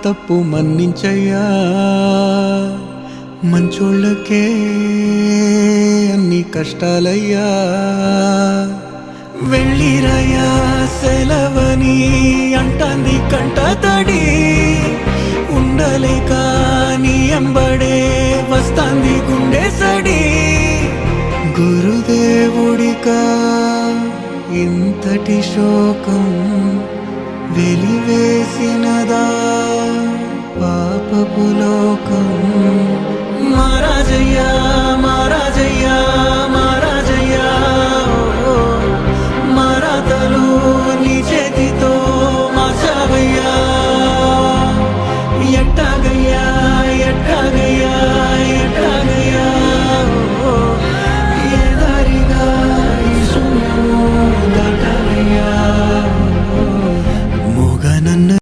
తప్పు మన్నించయ్యా మంచోళ్ళకే అన్ని కష్టాలయ్యా వెళ్ళిరయ్యా సెలవని అంటాంది కంట తడి ఉండలేక నీ ఎంబడే వస్తాంది గుండె సడి గురుదేవుడికా ఇంతటి శోకం వెలివేసినదా పాపపు లోకం మహారాజయ్యా మహారాజయ్యా